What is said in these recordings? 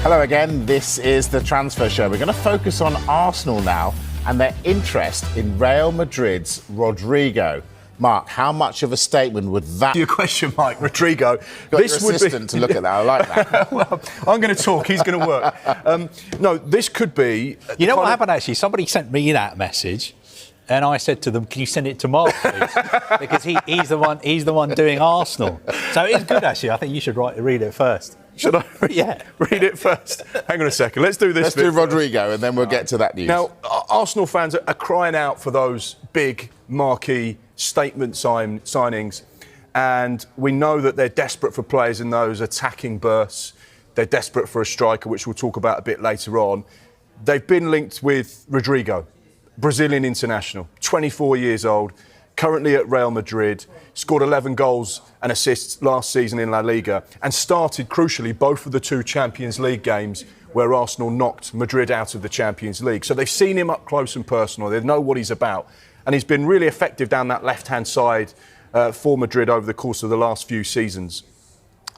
Hello again, this is the Transfer Show. We're going to focus on Arsenal now and their interest in Real Madrid's Rodrygo. Mark, how much of a statement would that... Your question, Mike, Rodrygo. Got this your assistant to look at that, I like that. Well, I'm going to talk, he's going to work. No, this could be... You know what happened, actually? Somebody sent me that message, and I said to them, can you send it to Mark, please? Because he's the one doing Arsenal. So it's good, actually. I think you should read it first. Should I? Yeah. Read it first. Hang on a second. Let's do this. Let's do Rodrygo and then we'll get to that news. Now, Arsenal fans are crying out for those big marquee statement signings. And we know that they're desperate for players in those attacking bursts. They're desperate for a striker, which we'll talk about a bit later on. They've been linked with Rodrygo, Brazilian international, 24 years old, currently at Real Madrid, scored 11 goals and assists last season in La Liga, and started, crucially, both of the two Champions League games where Arsenal knocked Madrid out of the Champions League. So they've seen him up close and personal. They know what he's about. And he's been really effective down that left-hand side for Madrid over the course of the last few seasons.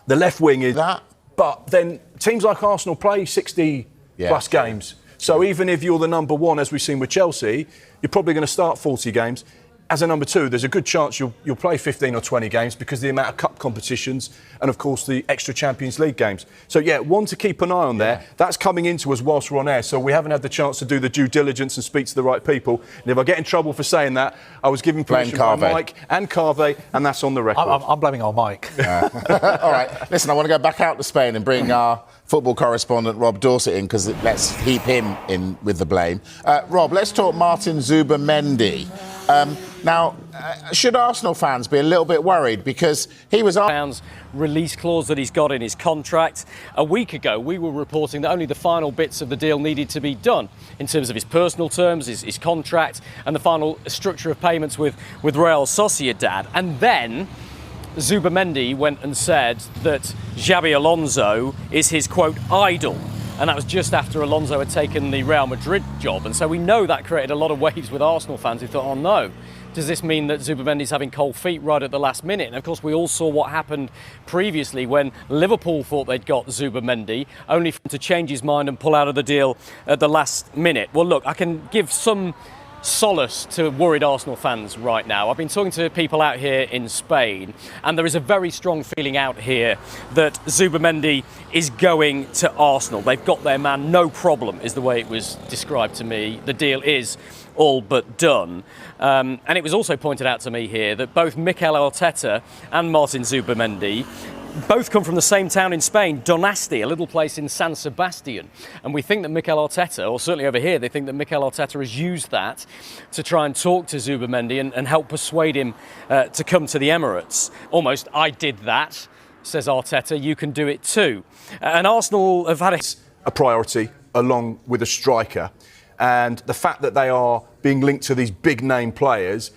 The left wing is... that. But then teams like Arsenal play 60-plus games. So even if you're the number one, as we've seen with Chelsea, you're probably going to start 40 games. As a number two, there's a good chance you'll play 15 or 20 games because of the amount of cup competitions and, of course, the extra Champions League games. So, one to keep an eye on there. That's coming into us whilst we're on air, so we haven't had the chance to do the due diligence and speak to the right people. And if I get in trouble for saying that, I was given permission by Mike and Carve, and that's on the record. I'm blaming on Mike. All right. Listen, I want to go back out to Spain and bring our football correspondent Rob Dorset in because let's heap him in with the blame. Rob, let's talk Martin Zubimendi. Now, should Arsenal fans be a little bit worried because he was... £1 release clause that he's got in his contract. A week ago, we were reporting that only the final bits of the deal needed to be done in terms of his personal terms, his contract, and the final structure of payments with Real Sociedad. And then Zubimendi went and said that Xabi Alonso is his, quote, idol. And that was just after Alonso had taken the Real Madrid job. And so we know that created a lot of waves with Arsenal fans who thought, oh no, does this mean that Zubimendi's having cold feet right at the last minute? And of course, we all saw what happened previously when Liverpool thought they'd got Zubimendi, only for him to change his mind and pull out of the deal at the last minute. Well, look, I can give some solace to worried Arsenal fans right now. I've been talking to people out here in Spain, and there is a very strong feeling out here that Zubimendi is going to Arsenal. They've got their man, no problem, is the way it was described to me. The deal is all but done. And it was also pointed out to me here that both Mikel Arteta and Martin Zubimendi both come from the same town in Spain, Donasti, a little place in San Sebastian. And we think that Mikel Arteta, or certainly over here, they think that Mikel Arteta has used that to try and talk to Zubimendi and help persuade him to come to the Emirates. Almost, I did that, says Arteta, you can do it too. And Arsenal have had a priority along with a striker. And the fact that they are being linked to these big-name players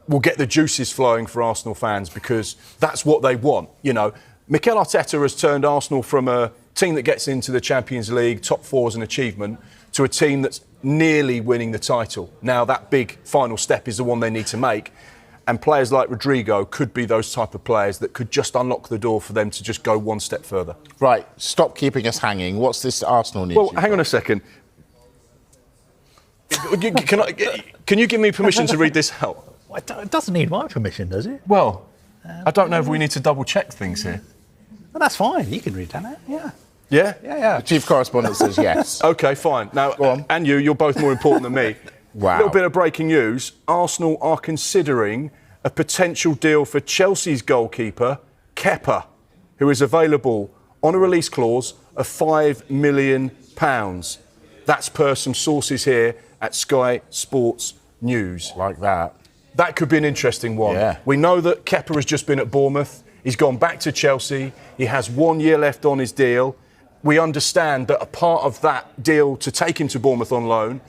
will get the juices flowing for Arsenal fans because that's what they want, you know. Mikel Arteta has turned Arsenal from a team that gets into the Champions League, top four as an achievement, to a team that's nearly winning the title. Now, that big final step is the one they need to make. And players like Rodrygo could be those type of players that could just unlock the door for them to just go one step further. Right, stop keeping us hanging. What's this Arsenal news? Well, hang on a second. Can you give me permission to read this out? It doesn't need my permission, does it? Well, I don't know if we need to double-check things here. Well, that's fine. You can read that out. Yeah. Yeah? Yeah. The chief correspondent says yes. OK, fine. Now, go on. And you're both more important than me. Wow. A little bit of breaking news. Arsenal are considering a potential deal for Chelsea's goalkeeper, Kepa, who is available on a release clause of £5 million. That's per some sources here at Sky Sports News. Like that. That could be an interesting one. Yeah. We know that Kepa has just been at Bournemouth. He's gone back to Chelsea. He has 1 year left on his deal. We understand that a part of that deal to take him to Bournemouth on loan,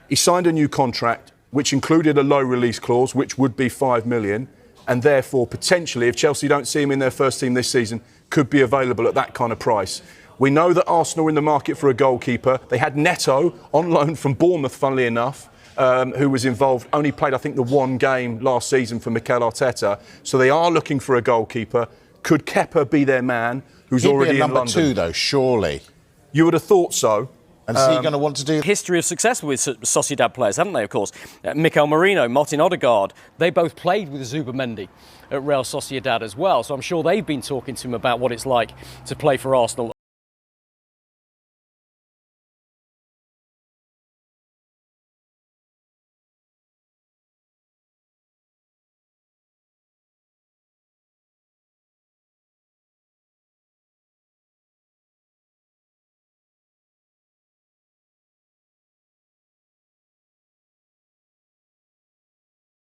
he signed a new contract which included a low release clause, which would be £5 million, and therefore potentially, if Chelsea don't see him in their first team this season, could be available at that kind of price. We know that Arsenal are in the market for a goalkeeper. They had Neto on loan from Bournemouth, funnily enough, who was involved, only played, I think, the one game last season for Mikel Arteta. So they are looking for a goalkeeper. Could Kepa be their man, who's He'd already be a in number London? two, though, surely. You would have thought so. And is he going to want to do... History of success with Sociedad players, haven't they, of course? Mikel Merino, Martin Odegaard, they both played with Zubamendi at Real Sociedad as well. So I'm sure they've been talking to him about what it's like to play for Arsenal.